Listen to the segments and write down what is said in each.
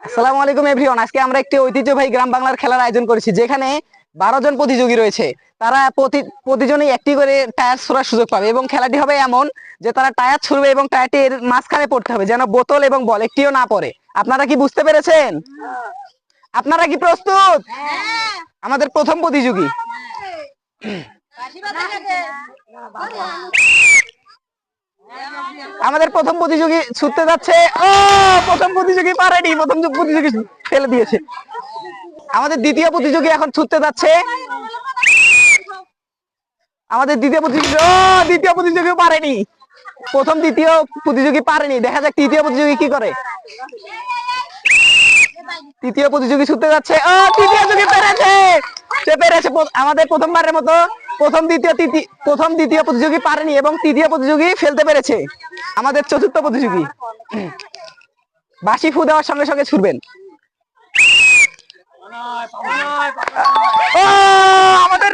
আসসালামু আলাইকুম এভরিওয়ান। আজকে আমরা একটি ঐতিহ্যবাহী গ্রাম বাংলার খেলার আয়োজন করেছি, যেখানে 12 জন প্রতিযোগী রয়েছে। তারা প্রতিজনই একটি করে টায়ার ছোড়ার সুযোগ পাবে এবং খেলাটি হবে এমন যে তারা টায়ার ছুড়বে এবং টায়ারটির মাঝখানে পড়তে হবে, যেন বোতল এবং বল একটিও না পড়ে। আপনারা কি বুঝতে পেরেছেন? আপনারা কি প্রস্তুত? আমাদের প্রথম প্রতিযোগী ছুটতে যাচ্ছে। ও, প্রথম প্রতিযোগী পারেনি, প্রথম প্রতিযোগী ফেলে দিয়েছে। আমাদের দ্বিতীয় প্রতিযোগী এখন ছুটতে যাচ্ছে। দ্বিতীয় প্রতিযোগী পারেনি, দ্বিতীয় প্রতিযোগী পারেনি। দেখা যাক তৃতীয় প্রতিযোগী কি করে। তৃতীয় প্রতিযোগী ছুটতে যাচ্ছে। ও, তৃতীয় যোগী পেরেছে, সে পেরেছে। আমাদের প্রথমবারের মতো প্রথম দ্বিতীয় প্রতিযোগী পারেনি এবং তৃতীয় প্রতিযোগী ফেলতে পেরেছে। আমাদের চতুর্থ প্রতিযোগী বাঁশি ফু দেওয়ার সঙ্গে সঙ্গে ছুটবেন। আমাদের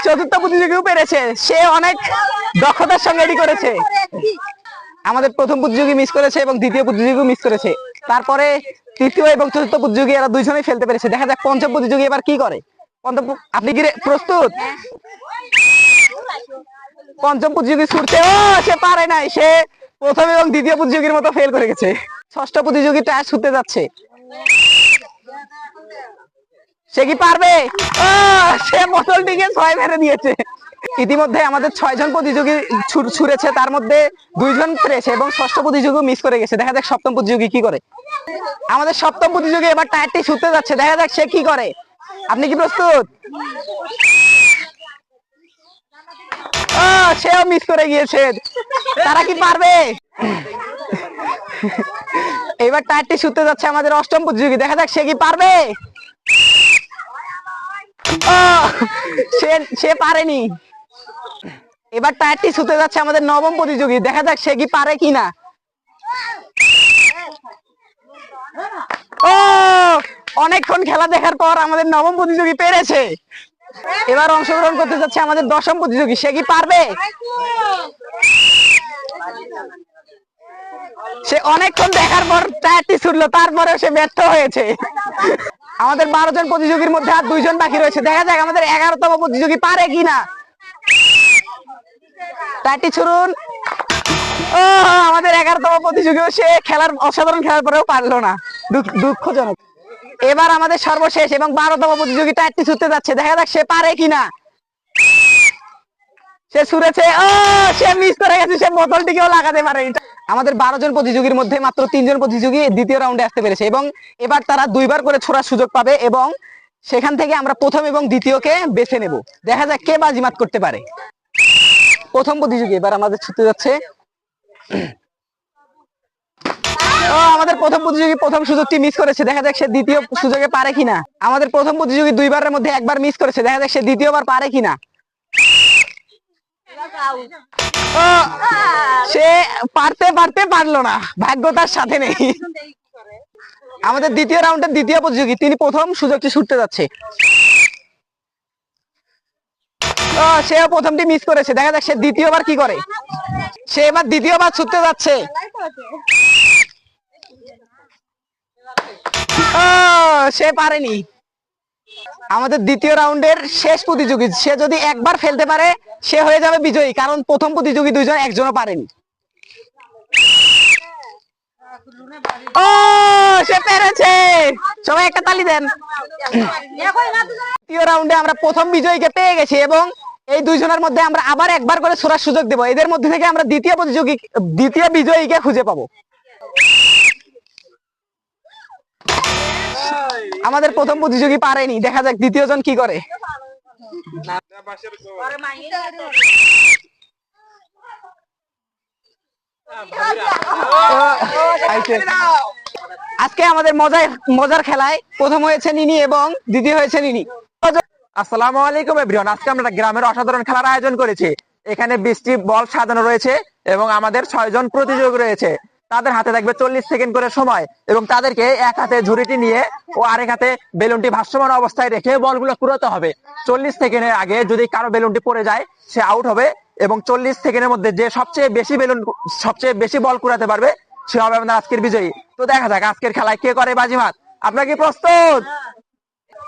চতুর্থ প্রতিযোগীও পেরেছে, সে অনেক দক্ষতার সঙ্গে এটি করেছে। আমাদের প্রথম প্রতিযোগী মিস করেছে এবং দ্বিতীয় প্রতিযোগীও মিস করেছে। তারপরে তৃতীয় এবং চতুর্থ প্রতিযোগী এরা দুইজনেই ফেলতে পেরেছে। দেখা যাক পঞ্চম প্রতিযোগী এবার কি করে। আপনি কি প্রস্তুত? পঞ্চম প্রতিযোগী ছুটছে। ও, সে পারে নাই, সে প্রথম এবং দ্বিতীয় প্রতিযোগীর মতো ফেল করে গেছে। ষষ্ঠ প্রতিযোগী টায়ার ছুটতে যাচ্ছে। সে কি পারবে? সে বোতলটিকে 6 মেরে দিয়েছে। ইতিমধ্যে আমাদের 6 জন প্রতিযোগী ছুড়েছে, তার মধ্যে 2 জন পেরেছে এবং ষষ্ঠ প্রতিযোগী মিস করে গেছে। দেখা যাক সপ্তম প্রতিযোগী কি করে। আমাদের সপ্তম প্রতিযোগী এবার টায়ারটি ছুটতে যাচ্ছে। দেখা যাক সে কি করে। আপনি কি প্রস্তুত? সেও মিস করে গিয়েছে। তারা কি পারবে? এবার টায়ারটি ছুটতে যাচ্ছে আমাদের অষ্টম প্রতিযোগী। দেখা যাক সে কি পারবে। সে পারেনি। এবার টায়ারটি ছুটতে যাচ্ছে আমাদের নবম প্রতিযোগী। দেখা যাক সে কি পারে কিনা। অনেকক্ষণ খেলা দেখার পর আমাদের নবম প্রতিযোগী পেরেছে। এবার অংশগ্রহণ করতে যাচ্ছে আমাদের দশম প্রতিযোগী। সে কি পারবে? সে অনেকক্ষণ দেখার পর টায়ারটি ছুটলো, তারপরে সে ব্যর্থ হয়েছে। আমাদের 12 জন প্রতিযোগীর মধ্যে আর 2 জন বাকি রয়েছে। দেখা যাক আমাদের 11তম প্রতিযোগী পারে কিনা। টায়ারটি ছুড়ুন। আমাদের 11তম প্রতিযোগীও সে অসাধারণ খেলার পরেও পারলো না, দুঃখজনক। এবার আমাদের সর্বশেষ এবং 12তম প্রতিযোগী টায়ারটি ছুটতে যাচ্ছে। দেখা যাক সে পারে কিনা। সে ছুড়েছে। সে মিস করে গেছে, সে বোতলটিকেও লাগাতে পারেনি। আমাদের 12 জন প্রতিযোগীর মধ্যে মাত্র 3 জন প্রতিযোগী দ্বিতীয় রাউন্ডে আসতে পেরেছে এবং এবার তারা 2বার করে ছোড়ার সুযোগ পাবে এবং সেখান থেকে আমরা প্রথম এবং দ্বিতীয়কে বেছে নেব। দেখা যাক কে বাজিমাত করতে পারে। প্রথম প্রতিযোগী এবার আমাদের ছুটতে যাচ্ছে। আমাদের প্রথম প্রতিযোগী প্রথম সুযোগটি মিস করেছে। দেখা যাক সে দ্বিতীয় সুযোগে পারে কিনা। আমাদের প্রথম প্রতিযোগী 2বারের মধ্যে 1বার মিস করেছে। দেখা যাক সে দ্বিতীয়বার পারে কিনা। সে পারলো না, ভাগ্য তার সাথে নেই। আমাদের দ্বিতীয় রাউন্ডের দ্বিতীয় প্রতিযোগী, তিনি প্রথম সুযোগটি ছুটতে যাচ্ছে। সেও প্রথমটি মিস করেছে। দেখা যাক সে দ্বিতীয়বার কি করে। সে এবার দ্বিতীয়বার ছুটতে যাচ্ছে। সে পারেনি। আমাদের দ্বিতীয় রাউন্ডের শেষ প্রতিযোগী, সে যদি একবার ফেলতে পারে সে হয়ে যাবে বিজয়ী, কারণ প্রথম প্রতিযোগী 2 জন, একজনও পারেনি। সে পেরেছে, সবাই একটা তালি দেন। দ্বিতীয় রাউন্ডে আমরা প্রথম বিজয়ীকে পেয়ে গেছি এবং এই 2 জনের মধ্যে আমরা আবার একবার করে ছোড়ার সুযোগ দেব। এদের মধ্যে থেকে আমরা দ্বিতীয় বিজয়ীকে খুঁজে পাবো। আমাদের প্রথম প্রতিযোগী পারেনি। দেখা যাক দ্বিতীয় জন কি করে। আজকে আমাদের মজার খেলায় প্রথম হয়েছে নিনি এবং দ্বিতীয় হয়েছে নিনি। আসসালামু আলাইকুম এভরিওয়ান। আজকে আমরা গ্রামের অসাধারণ খেলার আয়োজন করেছি। এখানে 20টি বল সাজানো রয়েছে এবং আমাদের 6 জন প্রতিযোগী রয়েছে। তাদের হাতে থাকবে 40 সেকেন্ড করে সময় এবং তাদেরকে এক হাতে ঝুড়িটি নিয়ে ও আরেক হাতে বেলুনটি ভাসমান অবস্থায় রেখে বলগুলো কুড়াতে হবে। 40 সেকেন্ডের আগে যদি কারো বেলুনটি পড়ে যায় সে আউট হবে এবং 40 সেকেন্ডের মধ্যে যে সবচেয়ে বেশি বল কুড়াতে পারবে সে হবে আমাদের আজকের বিজয়ী। তো দেখা যাক আজকের খেলায় কে করে বাজিমাত। আপনার কি প্রস্তুত?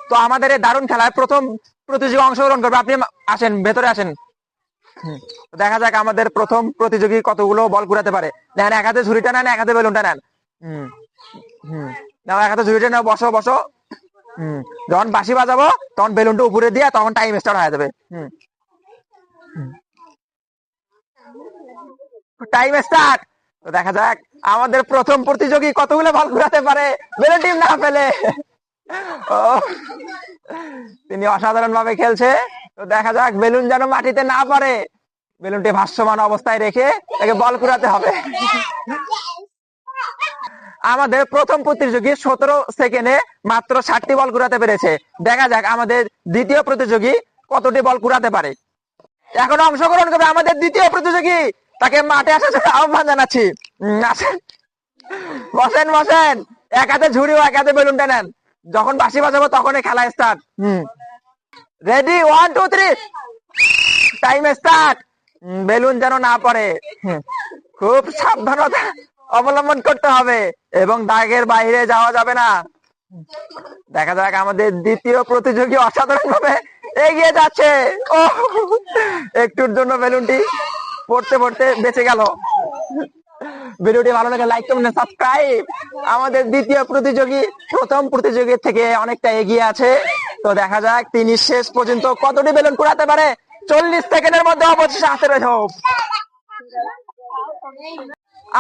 তো আমাদের এই দারুণ খেলায় প্রথম প্রতিযোগী অংশগ্রহণ করবে, আপনি আসেন, ভেতরে আসেন। দেখা যাক আমাদের প্রথম প্রতিযোগী কতগুলো বল ঘুরাতে পারে। নেন, এক হাতে ঝুড়িটা নেন, এক হাতে বেলুনটা নেন। হুম হুম নাও, এক হাতে ঝুড়িটা নাও, বসো বসো। যখন বাঁশি বাজাবো তখন বেলুনটা উপরে দিয়ে তখন টাইম স্টার্ট হয়ে যাবে। Time start. তো দেখা যাক আমাদের প্রথম প্রতিযোগী কতগুলো বল ঘুরাতে পারে বেলুন টিম না ফেলে। ও, তিনি অসাধারণ ভাবে খেলছে। তো দেখা যাক বেলুন যেন মাটিতে না পড়ে, বেলুনটি ভাসমান অবস্থায় রেখে তাকে বল ঘুরাতে হবে। আমাদের প্রথম প্রতিযোগী 17 সেকেন্ডে মাত্র 60টি বল ঘুরাতে পেরেছে। দেখা যাক আমাদের দ্বিতীয় প্রতিযোগী কতটি বল ঘুরাতে পারে। এখন অংশগ্রহণ করবে আমাদের দ্বিতীয় প্রতিযোগী, তাকে মাঠে আসার জন্য আহ্বান জানাচ্ছি। আসেন, বসেন বসেন। এক হাতে ঝুড়ি ও এক হাতে বেলুনটা নেন, যখন বাঁশি বাজাবো তখনই খেলা start. Ready, 1 2 3, time start. Balloon যেন না পড়ে, খুব সাবধানতা অবলম্বন করতে হবে এবং দাগের বাইরে যাওয়া যাবে না। দেখা যাক আমাদের দ্বিতীয় প্রতিযোগী অসাধারণ ভাবে এগিয়ে যাচ্ছে। ও, একটুর জন্য বেলুনটি পড়তে পড়তে বেঁচে গেল। ভিডিওটি ভালো লাগে লাইক কমেন্ট সাবস্ক্রাইব। আমাদের দ্বিতীয় প্রতিযোগী প্রথম প্রতিযোগীর থেকে অনেকটা এগিয়ে আছে। তো দেখা যাক তিনি শেষ পর্যন্ত কতটি বেলুন কুড়াতে পারে। 40 সেকেন্ডের মধ্যে অবশেষে হাতে রয়েছে।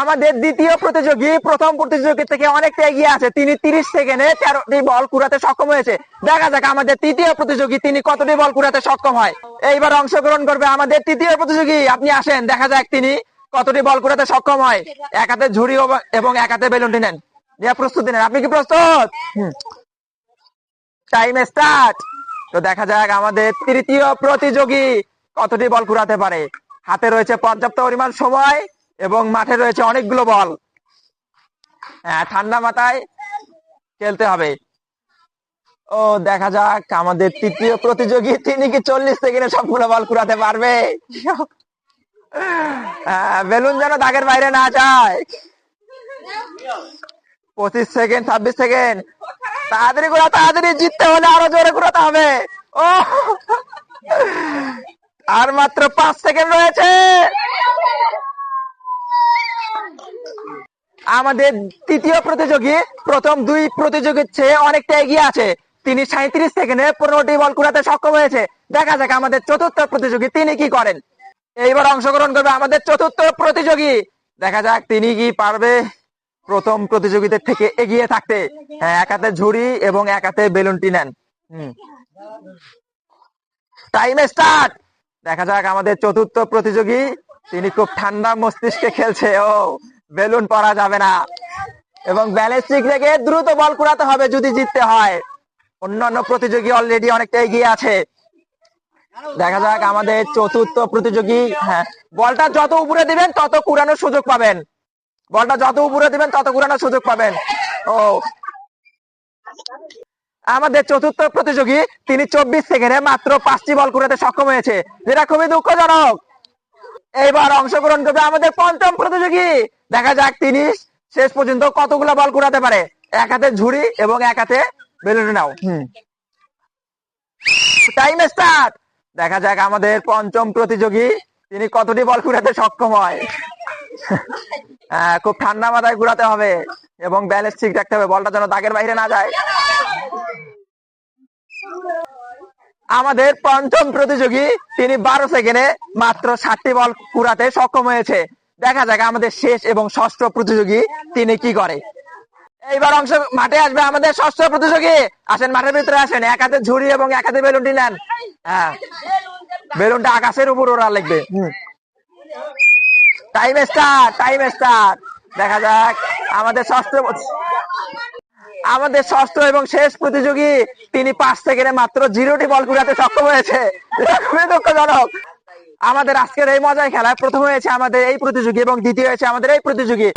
আমাদের দ্বিতীয় প্রতিযোগী প্রথম প্রতিযোগী থেকে অনেকটা এগিয়ে আছে, তিনি 30 সেকেন্ডে 13টি বল কুড়াতে সক্ষম হয়েছে। দেখা যাক আমাদের তৃতীয় প্রতিযোগী তিনি কতটি বল কুড়াতে সক্ষম হয়। এইবার অংশগ্রহণ করবে আমাদের তৃতীয় প্রতিযোগী, আপনি আসেন, দেখা যাক তিনি কতটি বল কুড়াতে সক্ষম হয়। এক হাতে ঝুড়ি এবং এক হাতে বেলুনটি নেন, প্রস্তুতি নেন। আপনি কি প্রস্তুত? Time start. তো দেখা যাক আমাদের তৃতীয় প্রতিযোগী কতটি বল কুড়াতে পারে। হাতে রয়েছে পর্যাপ্ত পরিমাণ সময় এবং মাঠে রয়েছে অনেকগুলো বল। ঠান্ডা মাথায় খেলতে হবে। ও, দেখা যাক আমাদের তৃতীয় প্রতিযোগী তিনি কি 40 সেকেন্ডে সবগুলো বল কুড়াতে পারবে। বেলুন যেন দাগের বাইরে না যায়। 25 সেকেন্ড, 26 সেকেন্ড, তাড়াতাড়ি ঘোরা, তাড়াতাড়ি, জিততে হলে আরো জোরে ঘোরাতে হবে। ও, আর মাত্র 5 সেকেন্ড রয়েছে। আমাদের তৃতীয় প্রতিযোগী প্রথম দুই প্রতিযোগীর চেয়ে অনেকটা এগিয়ে আছে, তিনি 37 সেকেন্ডে 15টি বল কুড়াতে সক্ষম হয়েছে। দেখা যাক আমাদের চতুর্থ প্রতিযোগী তিনি কি করেন। এইবার অংশগ্রহণ করবে আমাদের চতুর্থ প্রতিযোগী, দেখা যাক তিনি কি পারবে প্রথম প্রতিযোগীদের থেকে এগিয়ে থাকতে। এক হাতে ঝুড়ি এবং এক হাতে বেলুনটি নেন। Time start. দেখা যাক আমাদের চতুর্থ প্রতিযোগী তিনি খুব ঠান্ডা মস্তিষ্কে খেলছে। ও, বেলুন পড়া যাবে না এবং ব্যালেন্স ঠিক রেখে দ্রুত বল কুড়াতে হবে যদি জিততে হয়। অন্যান্য প্রতিযোগী অলরেডি অনেকটা এগিয়ে আছে। দেখা যাক আমাদের চতুর্থ প্রতিযোগী, বলটা যত উপরে দিবেন তত কুড়ানোর সুযোগ পাবেন, বলটা যত উপরে দিবেন তত কুড়ানোর সুযোগ পাবেন। ও, আমাদের চতুর্থ প্রতিযোগী তিনি 24 সেকেন্ডে মাত্র 5টি বল কুড়াতে সক্ষম হয়েছে, যেটা খুবই দুঃখজনক। এইবার অংশগ্রহণ করবে আমাদের পঞ্চম প্রতিযোগী, দেখা যাক তিনি শেষ পর্যন্ত কতগুলো বল কুড়াতে পারে। এক হাতে ঝুড়ি এবং এক হাতে বেলুন নাও। Time start. দেখা যাক আমাদের পঞ্চম প্রতিযোগী তিনি কতটি বল কুড়াতে সক্ষম হয়। খুব ঠান্ডা মাথায় ঘুরাতে হবে এবং ব্যালেন্স ঠিক রাখতে হবে, বলটা যেন দাগের বাইরে না যায়। আমাদের পঞ্চম প্রতিযোগী তিনি 12 সেকেন্ডে মাত্র 60টি বল কুড়াতে সক্ষম হয়েছে। দেখা যাক আমাদের শেষ এবং ষষ্ঠ প্রতিযোগী তিনি কি করে। এইবার মাঠে আসবে আমাদের ষষ্ঠ প্রতিযোগী, আসেন, মাঠের ভিতরে আসেন, এক হাতে ঝুড়ি এবং এক হাতে বেলুনটি নেন। বেলুনটা আকাশের উপর ওরা লিখবে। Time start, time start. দেখা যাক আমাদের ষষ্ঠ এবং শেষ প্রতিযোগী তিনি 5 সেকেন্ডে মাত্র 0টি বল কুড়াতে সক্ষম হয়েছে, খুবই দুঃখজনক। আমাদের আজকের এই মজার খেলায় প্রথম হয়েছে আমাদের এই প্রতিযোগী এবং দ্বিতীয় হয়েছে আমাদের এই প্রতিযোগী।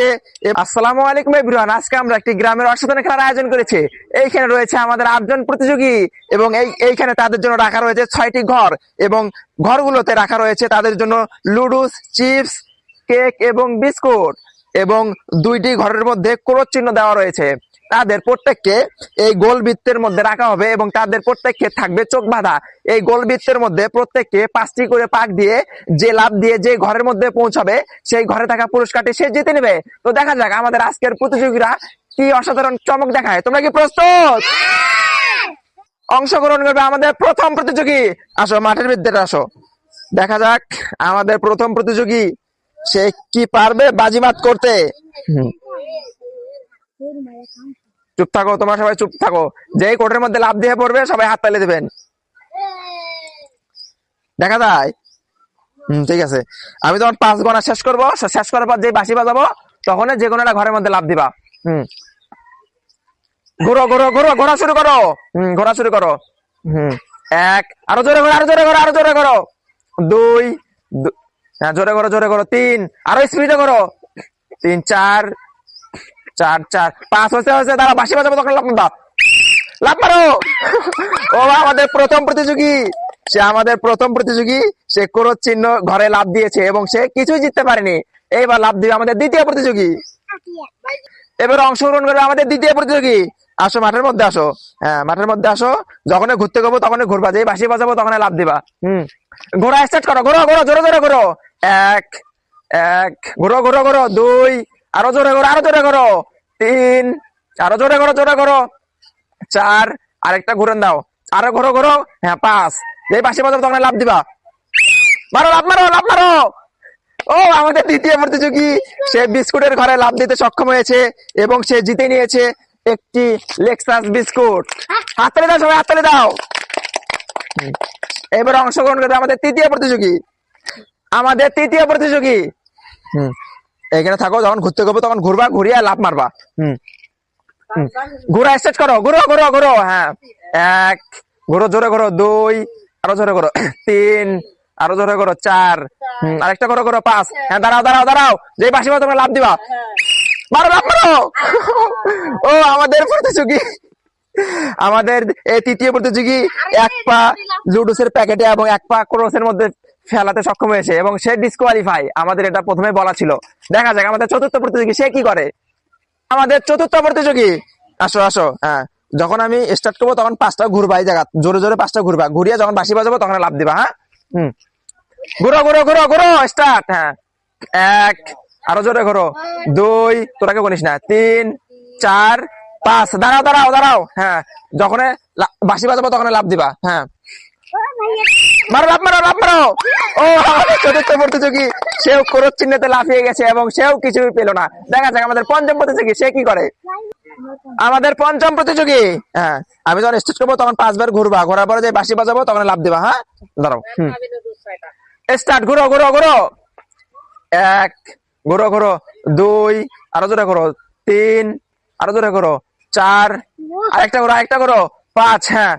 আসসালামু আলাইকুম এভরিওয়ান, আজকে আমরা একটি গ্রামের অসাধারণ খেলার আয়োজন করেছি। এইখানে রয়েছে আমাদের 8 জন প্রতিযোগী এবং এইখানে তাদের জন্য রাখা রয়েছে 6টি ঘর এবং ঘরগুলোতে রাখা রয়েছে তাদের জন্য লুডুস, চিপস, কেক এবং বিস্কুট এবং 2টি ঘরের মধ্যে ক্রস চিহ্ন দেওয়া রয়েছে। তাদের প্রত্যেককে এই গোল বৃত্তের মধ্যে রাখা হবে এবং তাদের প্রত্যেককে থাকবে চোখ বাঁধা। এই গোল বৃত্তের মধ্যে প্রত্যেককে 5টি করে পাক দিয়ে যে লাফ দিয়ে যে ঘরের মধ্যে পৌঁছাবে সেই ঘরে থাকা পুরস্কারটি সে জিতে নেবে। তো দেখা যাক আমাদের আজকের প্রতিযোগীরা কি অসাধারণ চমক দেখায়। তোমরা কি প্রস্তুত? অংশগ্রহণ করবে আমাদের প্রথম প্রতিযোগী। আসো মাঠের ভিতরে আসো, দেখা যাক আমাদের প্রথম প্রতিযোগী সে কি পারবে বাজিমাত করতে। চুপ থাকো, তোমরা সবাই চুপ থাকো। যেই কোর্টের মধ্যে লাফ দিয়ে পড়বে সবাই হাত তালি দেবেন, দেখা যায়। ঠিক আছে, আমি তখন 5 গণা শেষ করবো, শেষ করার পর যে বাঁশি বাজাবো তখন যে কোনো একটা ঘরের মধ্যে লাফ দিবা। ঘোরো ঘোরো ঘোরো, ঘোরা শুরু করো। ঘোরা শুরু করো। 1, আরো জোরে করো, আরো জোরে করো, আরো জোরে করো। 2, হ্যাঁ জোরে করো, জোরে করো। 3, আরো স্পিডে করো। 3, 4, 4, 4, 5 হচ্ছে। দাঁড়া, বাঁশি বাজাবো তখন লাফ দাও, লাফ মারো। ও আমাদের প্রথম প্রতিযোগী, সে ক্রোধ চিহ্ন ঘরে লাফ দিয়েছে এবং সে কিছুই জিততে পারেনি। এইবার লাফ দিবে আমাদের দ্বিতীয় প্রতিযোগী। এবার অংশগ্রহণ করবে আমাদের দ্বিতীয় প্রতিযোগী। আসো মাঠের মধ্যে আসো, হ্যাঁ মাঠের মধ্যে আসো। যখন ঘুরতে যাবো তখন ঘুরবা, যে বাঁশি বাজাবো তখন লাফ দিবা। ঘোরা স্টার্ট করো, ঘোরো ঘোরো, জোরে জোরে ঘোরো। 1, ঘোরো ঘোরো ঘোরো। 2, আরো জোরে ঘোরো, আরো জোরে ঘোরো। 3, আরো জোরে ঘোরো, জোরে ঘোরো। 4, আরেকটা ঘুরেন দাও, আরো ঘোরো ঘোরো। হ্যাঁ 5, যে বাঁশি বাজাবো তখন লাফ দিবা। মারো, লাফ মারো, লাফ মারো। ও আমাদের দ্বিতীয় প্রতিযোগী, সে বিস্কুটের ঘরে লাফ দিতে সক্ষম হয়েছে এবং সে জিতে নিয়েছে একটি লেক্সাস বিস্কুট। হাততালি দাও সবাই, হাততালি দাও। এবার অংশগ্রহণ করবে আমাদের তৃতীয় প্রতিযোগী। এখানে থাকো, যখন ঘুরতে যাবো তখন ঘুরবা, ঘুরিয়ে লাফ মারবা। ঘোরা স্টার্ট করো, ঘুরো ঘুরো ঘুরো। হ্যাঁ 1, ঘুরো জোরে ঘুরো। 2, আরো জোরে ঘুরো। 3, আরো জোরে করো। 4, আরেকটা করো করো। 5, হ্যাঁ দাঁড়াও দাঁড়াও দাঁড়াও, যে বাঁশি বাজাবো তোমরা লাফ দিবা। মারো, লাফ মারো। ও আমাদের প্রতিযোগী, আমাদের এই তৃতীয় প্রতিযোগী 1 পা লুডুসের প্যাকেটে এবং 1 পা ক্রোসের মধ্যে ফেলাতে সক্ষম হয়েছে এবং সে ডিসকোয়ালিফাই। আমাদের এটা প্রথমে বলা ছিল। দেখা যাক আমাদের চতুর্থ প্রতিযোগী সে কি করে। আমাদের চতুর্থ প্রতিযোগী, আসো আসো। হ্যাঁ যখন আমি স্টার্ট করবো তখন 5টা ঘুরবা, এই জায়গা জোরে জোরে 5টা ঘুরবা, ঘুরিয়ে যখন বাঁশি বাজাবো তখন লাফ দিবা। হ্যাঁ ঘুরো ঘুরো ঘুরো ঘুরো স্টার্ট। হ্যাঁ 1, আরো জোরে ঘুরো। 2, তোরা কেউ বলিস না। 3, 4, 5, দাঁড়াও দাঁড়াও দাঁড়াও। হ্যাঁ যখন বাঁশি বাজাবো তখন লাফ দিবা। হ্যাঁ মারো, লাফ মারো, লাফ মারো। ও আমাদের চতুর্থ প্রতিযোগী, সেও ক্রোধ চিহ্নতে লাফিয়ে গেছে এবং সেও কিছুই পেল না। দেখা যাক আমাদের পঞ্চম প্রতিযোগী সে কি করে। আমাদের পঞ্চম প্রতিযোগী, হ্যাঁ আমি যখন স্টার্ট করবো তখন 5 বার ঘুরবা, ঘোরার পরে যে বাঁশি বাজাবো তখন লাফ দিবা। হ্যাঁ দাঁড়াও। স্টার্ট, ঘুরো ঘুরো ঘুরো। 1, ঘুরো ঘুরো। 2, আরো জোরে ঘুরো। 3, আরো জোরে ঘুরো। 4, আরেকটা ঘুরো, আরেকটা ঘুরো। 5, হ্যাঁ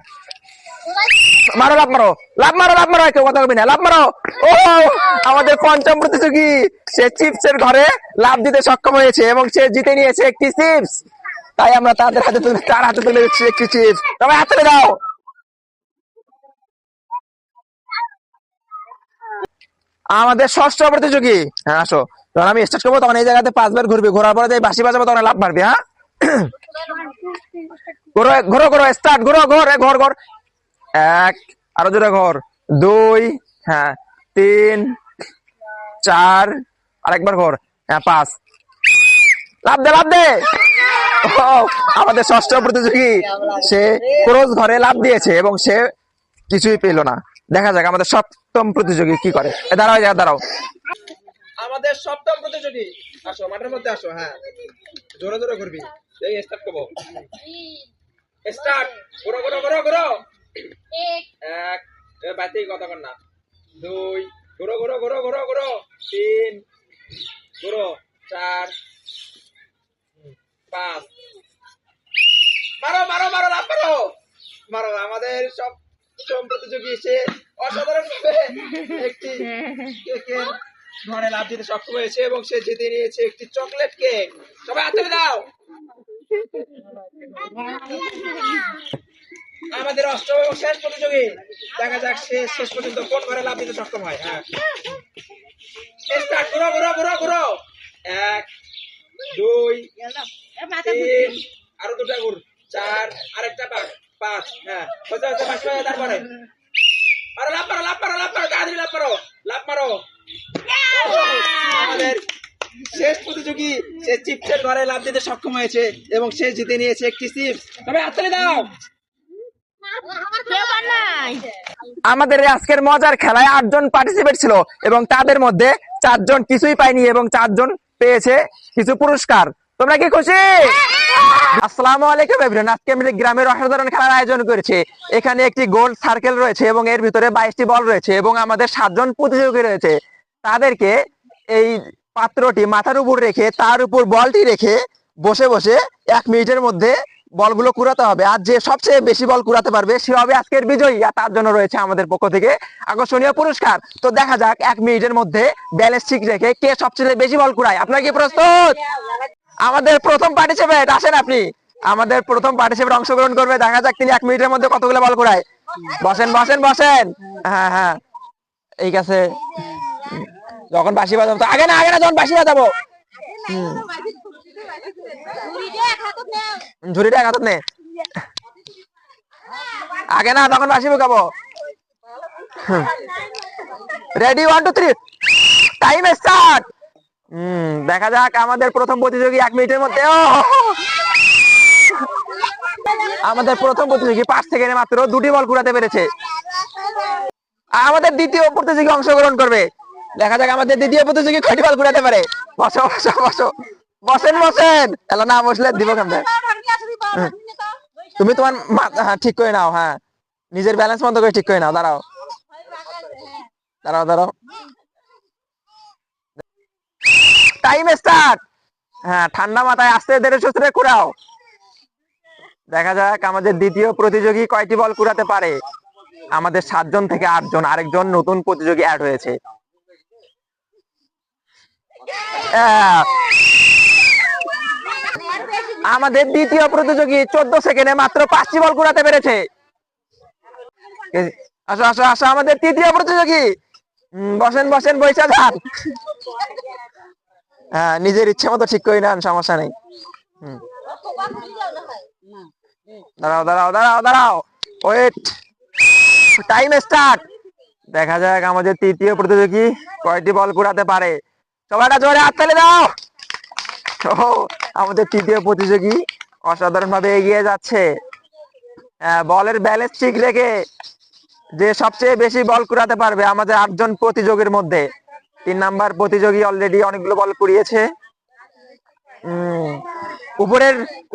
মারো, লাফ মারো, লাফ মারো, লাফ মারো। কেউ কথা বলবি না, লাফ মারো। ও আমাদের পঞ্চম প্রতিযোগী, সে চিপসের ঘরে লাফ দিতে সক্ষম হয়েছে এবং সে জিতে নিয়েছে একটি চিপস। তাই আমরা তার হাতে তুলে দিচ্ছি একটি চিপস। তবে হাত তুলে দাও। আমাদের ষষ্ঠ প্রতিযোগী, হ্যাঁ আসো। যখন আমি স্টার্ট করবো তখন এই জায়গাতে 5 বার ঘুরবি, ঘোরার পরে যে বাঁশি বাজাবো তখন লাফ মারবি। হ্যাঁ ঘোরো ঘোরো ঘোরো স্টার্ট, ঘোরো ঘর ঘর ঘর। 1, আরো জোরে ঘর। 2, হ্যাঁ 3, 4, আরেকবার ঘর। হ্যাঁ 5, লাফ দে, লাফ দে। ও আমাদের ষষ্ঠ প্রতিযোগী, সে ক্রোজ ঘরে লাফ দিয়েছে এবং সে কিছুই পেল না। দেখা যাক আমাদের সপ্তম প্রতিযোগী কি করে। দাঁড়াও, দাঁড়াও। আমাদের সপ্তম প্রতিযোগী, আসো মাঠের মধ্যে আসো। হ্যাঁ জোরে জোরে ঘুরবি, এই স্টার্ট করবো। স্টার্ট, ঘুরো ঘুরো ঘুরো ঘুরো। 1, বাইতেই কথা কর না। 2, ঘুরো ঘুরো ঘুরো ঘুরো ঘুরো। 3, ঘুরো। 4, 5, মারো মারো মারো, লাফ মারো মারো। আমাদের সপ্তম প্রতিযোগী, সে অসাধারণ ভাবে একটি কেকের ঘরে লাফ দিতে সক্ষম হয়েছে এবং সে জিতে নিয়েছে একটি চকলেট কেক। সবাই হাতে দাও। আমাদের অষ্টম এবং শেষ প্রতিযোগী, দেখা যাক সে শেষ পর্যন্ত কোন ঘরে লাফ দিতে সক্ষম হয়। হ্যাঁ স্টার্ট, ঘুরো ঘুরো ঘুরো ঘুরো। 1, 2, 3, আরো ঠাকুর ঠাকুর 4 আরেকটা 5 5 হ্যাঁ হচ্ছে হচ্ছে 5 হয়ে তারপরে আরে লাভ মারো লাভ মারো লাভ মারো তাড়াতাড়ি লাভ মারো লাভ মারো আমাদের শেষ প্রতিযোগী সে চিপসের ঘরে লাভ দিতে সক্ষম হয়েছে এবং সে জিতে নিয়েছে একটি চিপস তবে হাততালি দাও আমাদের এই আজকের মজার খেলায় 8 জন পার্টিসিপেট ছিল এবং তাদের মধ্যে 4 জন কিছুই পায়নি এবং 4 জন পেয়েছে কিছু পুরস্কার তোমরা কি খুশি আসসালামু আলাইকুম এভরিওয়ান আজকে আমরা গ্রামের অসাধারণ খেলার আয়োজন করেছি এখানে একটি গোল সার্কেল রয়েছে এবং এর ভিতরে 22টি বল রয়েছে এবং আমাদের 7 জন প্রতিযোগী রয়েছে তাদেরকে এই পাত্রটি মাথার উপর রেখে তার উপর বলটি রেখে বসে বসে 1 মিনিটের মধ্যে বলগুলো কুড়াতে হবে আর যে সবচেয়ে বেশি বল কুড়াতে পারবে সে হবে আজকের বিজয়ী আর তার জন্য রয়েছে আমাদের পক্ষ থেকে আকর্ষণীয় পুরস্কার তো দেখা যাক 1 মিনিটের মধ্যে ব্যালেন্স ঠিক রেখে কে সবচেয়ে বেশি বল কুড়ায় আপনারা কি প্রস্তুত আমাদের প্রথম পার্টিসিপেট আসেন আপনি আমাদের প্রথম পার্টিসিপেট অংশগ্রহণ করবে দেখা যাক তিনি 1 মিনিটের মধ্যে কতগুলো বল কুড়ায় বসেন বসেন বসেন হ্যাঁ হ্যাঁ এই কাছে যখন বাঁশি বাজাবো তো আগে না যখন বাঁশি বাজাবো ঝুড়িটা এক হাতত নে আগে না তখন বাঁশি বুকাবো রেডি 1 2 3 টাইম স্টার্ট দেখা যাক আমাদের প্রথম প্রতিযোগী 1 মিনিটের মধ্যে আমাদের প্রথম প্রতিযোগী 5 সেকেন্ডে মাত্র 2টি বল কুড়াতে পেরেছে আমাদের দ্বিতীয় প্রতিযোগী অংশগ্রহণ করবে দেখা যাক আমাদের দ্বিতীয় প্রতিযোগী কয়টি বল কুড়াতে পারে বসো বসো বসো বসেন বসেন এলা না বসলে দিব কেমনে তুমি তোমার ঠিক করে নাও হ্যাঁ নিজের ব্যালেন্স মতো করে ঠিক করে নাও দাঁড়াও দাঁড়াও দাঁড়াও টাইম স্টার্ট হ্যাঁ ঠান্ডা মাথায় আস্তে ধীরে সুস্থে কুড়াও দেখা যাক আমাদের দ্বিতীয় প্রতিযোগী কয়টি বল কুড়াতে পারে আমাদের 7 জন থেকে 8 জন আরেকজন নতুন প্রতিযোগী অ্যাড হয়েছে আমাদের দ্বিতীয় প্রতিযোগী 14 সেকেন্ডে মাত্র 5টি বল কুড়াতে পেরেছে আসো আসো আসো আমাদের তৃতীয় প্রতিযোগী বসেন বসেন বৈশা যান হ্যাঁ নিজের ইচ্ছে মতো ঠিক করে নেন সমস্যা নেই দাঁড়াও দাঁড়াও দাঁড়াও দাঁড়াও ওয়েট টাইম স্টার্ট দেখা যাক আমাদের তৃতীয় প্রতিযোগী কয়টি বল কুড়াতে পারে সবাইটা জোরে হাততালি দাও আমাদের তৃতীয় প্রতিযোগী অসাধারণ ভাবে এগিয়ে যাচ্ছে বলের ব্যালেন্স ঠিক রেখে যে সবচেয়ে বেশি বল কুড়াতে পারবে আমাদের 8 জন প্রতিযোগীর মধ্যে 3 নাম্বার প্রতিযোগী অলরেডি অনেকগুলো বল কুড়িয়েছে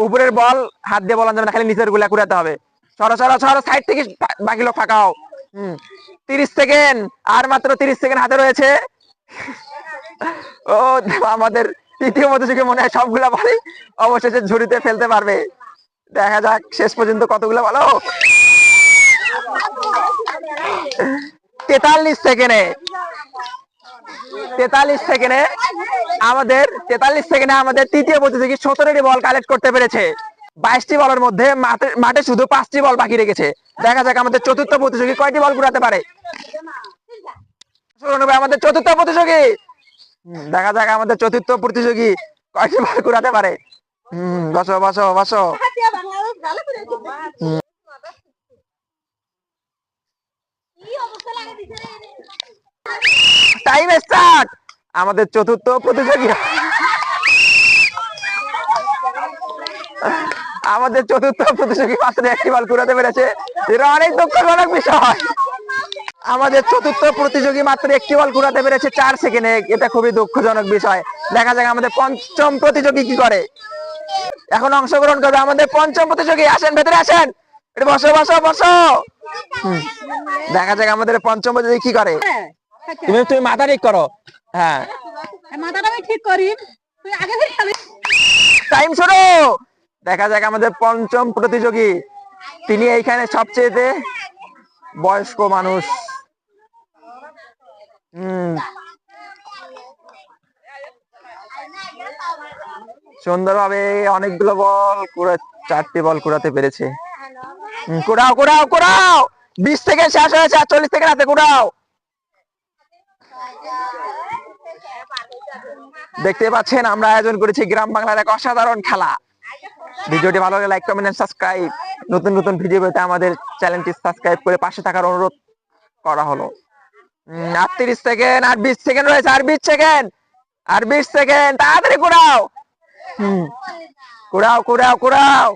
উপরের বল হাত দিয়ে বলা যাবে না খালি নিচের গুলা কুড়াতে হবে সরো সরো সরো সাইড থেকে বাকি লোক ফাঁকাও 30 সেকেন্ড আর মাত্র 30 সেকেন্ড হাতে রয়েছে ও আমাদের তৃতীয় প্রতিযোগী মনে হয় সবগুলা বলে অবশেষে ঝুড়িতে ফেলতে পারবে দেখা যাক শেষ পর্যন্ত কতগুলো বলো 43 সেকেন্ডে আমাদের তৃতীয় প্রতিযোগী 17টি বল কালেক্ট করতে পেরেছে 22টি বলের মধ্যে মাঠে শুধু 5টি বল বাকি রেখেছে দেখা যাক আমাদের চতুর্থ প্রতিযোগী কয়টি বল কুড়াতে পারে আমাদের চতুর্থ প্রতিযোগী দেখা যাক আমাদের চতুর্থ প্রতিযোগী কয়টি বল কুড়াতে পারে বসো বসো বসো টাইম স্টার্ট আমাদের চতুর্থ প্রতিযোগী মাত্র 1টি বল কুড়াতে পেরেছে এটা অনেক দুঃখজনক বিষয় আমাদের চতুর্থ প্রতিযোগী মাত্র 1টি বল কুড়াতে পেরেছে 4 সেকেন্ডে এটা খুবই দুঃখজনক বিষয় দেখা যাক আমাদের পঞ্চম প্রতিযোগী কি করে এখন অংশগ্রহণ করবে আমাদের পঞ্চম প্রতিযোগী আসেন ভেতরে আসেন বসো বসো বসো দেখা যাক আমাদের পঞ্চম প্রতিযোগী কি করে তুমি মাথা ঠিক করো হ্যাঁ মাথাটা আমি ঠিক করি তুই আগে থেকে খাবি টাইম শুরু দেখা যাক আমাদের পঞ্চম প্রতিযোগী তিনি এইখানে সবচেয়ে বয়স্ক মানুষ সুন্দরভাবে অনেকগুলো বল 4টি বল কুড়াতে পেরেছে কুড়াও কুড়াও কুড়াও 20 সেকেন্ড শেষ হয়েছে 40 সেকেন্ড হাতে কুড়াও দেখতে পাচ্ছেন আমরা আয়োজন করেছি গ্রাম বাংলার এক অসাধারণ খেলা ভিডিওটি ভালো লাগলে লাইক কমেন্ট এন্ড সাবস্ক্রাইব। নতুন নতুন ভিডিও পেতে আমাদের চ্যানেলটি সাবস্ক্রাইব করে পাশে থাকার অনুরোধ করা হলো। 38 সেকেন্ড আর 20 সেকেন্ড রয়েছে, আর 20 সেকেন্ড, আর 20 সেকেন্ড, তাড়াতাড়ি কুড়াও। কুড়াও কুড়াও কুড়াও।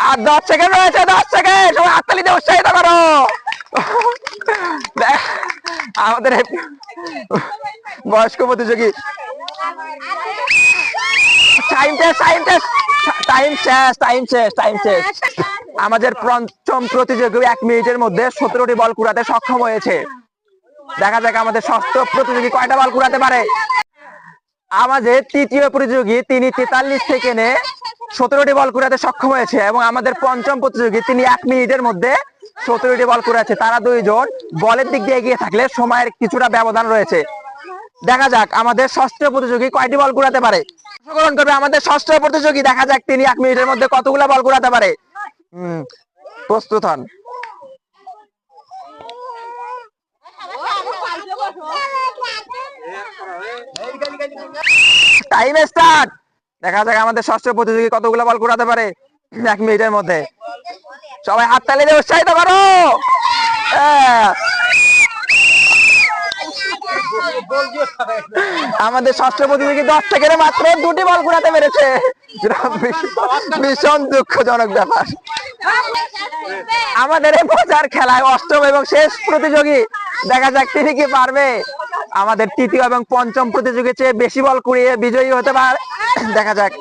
আর 10 সেকেন্ড রয়েছে, 10 সেকেন্ড। সবাই হাততালি দিয়ে উৎসাহিত করো। আমাদের বয়স্ক প্রতিযোগী আমাদের পঞ্চম প্রতিযোগী 1 মিনিটের মধ্যে 17টি বল কুড়াতে সক্ষম হয়েছে। দেখা যাক আমাদের ষষ্ঠ প্রতিযোগী কয়টা বল কুড়াতে পারে। আমাদের তৃতীয় প্রতিযোগী তিনি 43 সেকেন্ডে 17টি বল কুড়াতে সক্ষম হয়েছে এবং আমাদের পঞ্চম প্রতিযোগী তিনি 1 মিনিটের মধ্যে 17টি বল কুড়াচ্ছে। তারা দুইজন বলের দিক দিয়ে এগিয়ে থাকলে সময়ের কিছুটা ব্যবধান রয়েছে। দেখা যাক আমাদের ষষ্ঠ প্রতিযোগী কয়টি বল কুড়াতে পারে। অংশগ্রহণ করবে আমাদের ষষ্ঠ প্রতিযোগী। দেখা যাক তিনি 1 মিনিটের মধ্যে কতগুলা বল কুড়াতে পারে। প্রস্তুত হন। Time start. দেখা যাক আমাদের ষষ্ঠ প্রতিযোগী কতগুলো বল কুড়াতে পারে 1 মিনিটের মধ্যে। সবাই হাততালি দিয়ে উৎসাহিত করো। আমাদের ষষ্ঠ প্রতিযোগী 10 সেকেন্ডে মাত্র 2টি বল কুড়াতে পেরেছে। ভীষণ দুঃখজনক ব্যাপার। আমাদের এই মজার খেলায় অষ্টম এবং শেষ প্রতিযোগী, দেখা যাক তিনি কি পারবে আমাদের তৃতীয় এবং পঞ্চম প্রতিযোগীর চেয়ে বেশি বল কুড়িয়ে বিজয়ী হতে পারে। দেখা যাক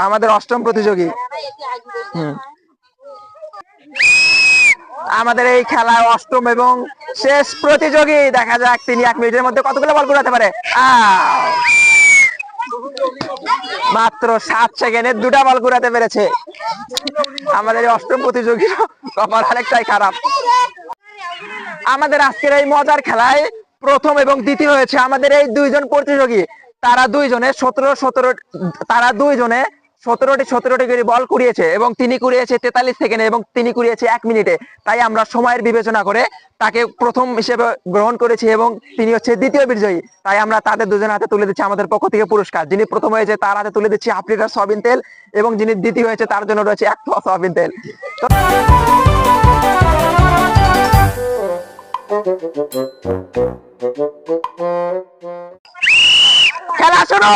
আমাদের অষ্টম প্রতিযোগী। আমাদের এই খেলায় অষ্টম এবং শেষ প্রতিযোগী, দেখা যাক তিনি 1 মিনিটের মধ্যে কতগুলো বল কুড়াতে পারে। মাত্র 7 সেকেন্ডে 2টা বল কুড়াতে পেরেছে। আমাদের এই অষ্টম প্রতিযোগীর কপাল আরেকটাই খারাপ। আমাদের আজকের এই মজার খেলায় প্রথম এবং দ্বিতীয় হয়েছে আমাদের এই দুইজন প্রতিযোগী। তারা দুইজনে 17টি করে বল কুড়িয়েছে এবং তিনি কুড়িয়েছে 43 সেকেন্ডে এবং তিনি কুড়িয়েছে 1 মিনিটে। তাই আমরা সময়ের বিবেচনা করে তাকে প্রথম হিসেবে গ্রহণ করেছি এবং তিনি হচ্ছে দ্বিতীয় বিজয়ী। তাই আমরা তাদের দুজনের হাতে তুলে দিচ্ছি আমাদের পক্ষ থেকে পুরস্কার। যিনি প্রথম হয়েছে তার হাতে তুলে দিচ্ছি হাফ লিটার সয়াবিন তেল এবং যিনি দ্বিতীয় হয়েছে তার জন্য রয়েছে 1 পোয়া সয়াবিন তেল। খেলা শুরু।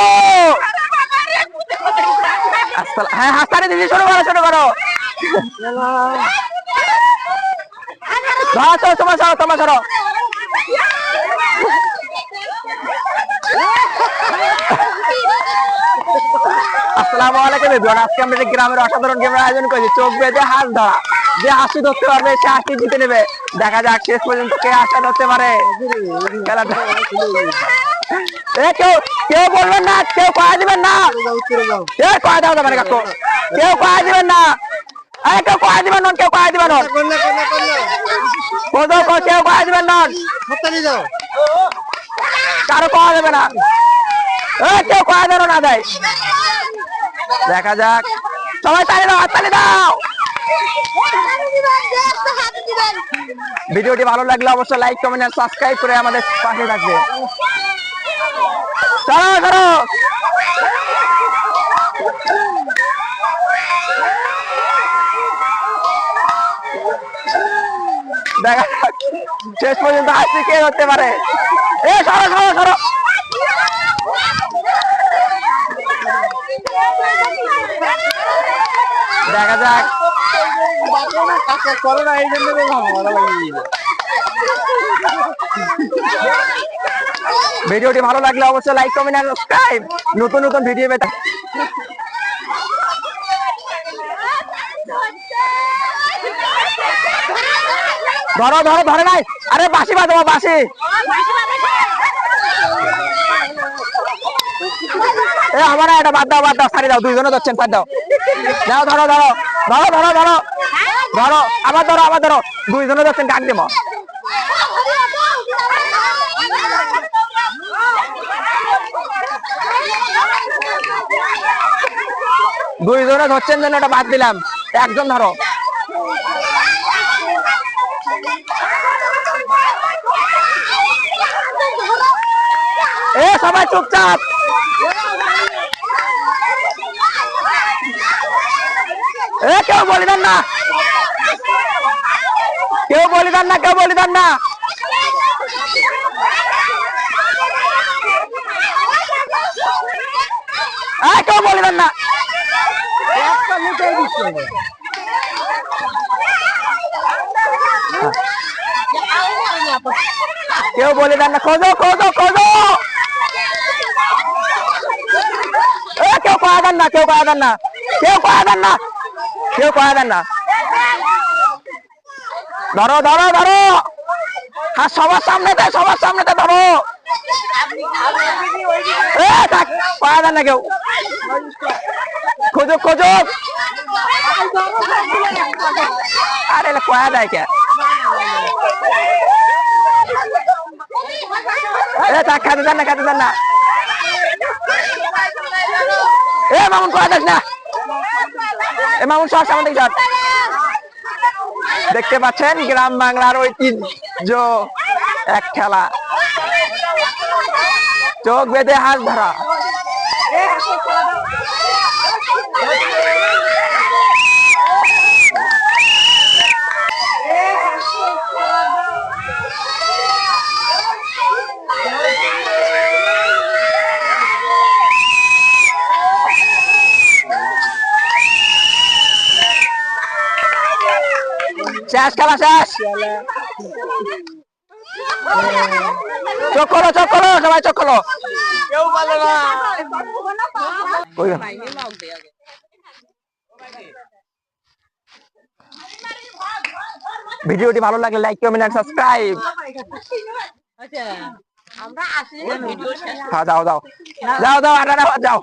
হ্যাঁ, হাততালি দিদি শুরু করো, শুরু করো। তোমার সরো, তোমার সরো। আসসালামু আলাইকুম এভরিওয়ান। আজকে আমরা গ্রামের অসাধারণ গেমের আয়োজন করেছি চোখ বেঁধে হাঁস ধরা। যে হাসি ধরতে পারবে সে হাসি জিতে নেবে। দেখা যাক শেষ পর্যন্ত কে হাসটা ধরতে পারে। খেলাটা কেউ বলবেন না, কেউ কয়া দিবেন না, কয়া দেওয়া যাবে না কাকু, কেউ কয়া দিবেন না, কেউ কয়া দিবেন নন, কেউ কয়া দিবেন নন, কেউ কয়া দিবেন নন, কারো কয়া দেবে না, কেউ কয়া দেন না দেয়। দেখা যাক, সবাই তালি দাও, তালি দাও। ভিডিওটি ভালো লাগলে অবশ্যই লাইক কমেন্ট আর সাবস্ক্রাইব করে আমাদের পাশে থাকবে। চলো চলো, দেখা যাক শেষ পর্যন্ত হাসি কে হতে পারে। সরো সরো সরো। দেখা যাক, ভিডিওটি ভালো লাগলে অবশ্যই লাইক কমেন্ট আর সাবস্ক্রাইব। নতুন নতুন ভিডিও পেতে ধরো ধরো, ধরে নাই, আরে বাঁশি বাজাবো, বাঁশি। আমার এটা বাদ দাও, বাদ দাও, ছাড়ি দাও, দুইজনে ধরছেন, বাদ দাও, দাও, ধরো ধরো ধরো ধরো ধরো ধরো, আবার ধরো, আবার ধরো, দুইজনে ধরছেন, কাক দেবো। দুইজনে ধরছেন জন্য এটা বাদ দিলাম, একজন ধরো। সবাই চুপচাপ, কেউ বলিদান না, কেউ বলিদান না, কেউ বলিদান না। কেউ বলিদান না। কেউ বলিদান না, খোঁজো খোঁজো খোঁজো। কেউ কয়া দেন না, কেউ কয়া দেন না, কেউ কয়া দেন না, কেউ কয়া দেন না। ধরো ধরো ধরো, হ্যাঁ সবার সামনেতে, সবার সামনেতে ধরো। কয়া দেন না কেউ, খোঁজো খোঁজো। আরে কয়া দেয় কে? খেতে দেন না, খেতে দেন না। মামুন কয়া দেখ না, মামুন সব সামনে থেকে সর। দেখতে পাচ্ছেন গ্রাম বাংলার ঐতিহ্য এক খেলা, চোখ বেঁধে হাত ধরা। শেষ, খেলা শেষ। চোখ খোলো, চোখ খোলো, সবাই চোখ খোলো। কেউ বলে না। ভিডিওটি ভালো লাগলে লাইক, কমেন্ট আর সাবস্ক্রাইব। যাও যাও যাও যাও, যাও।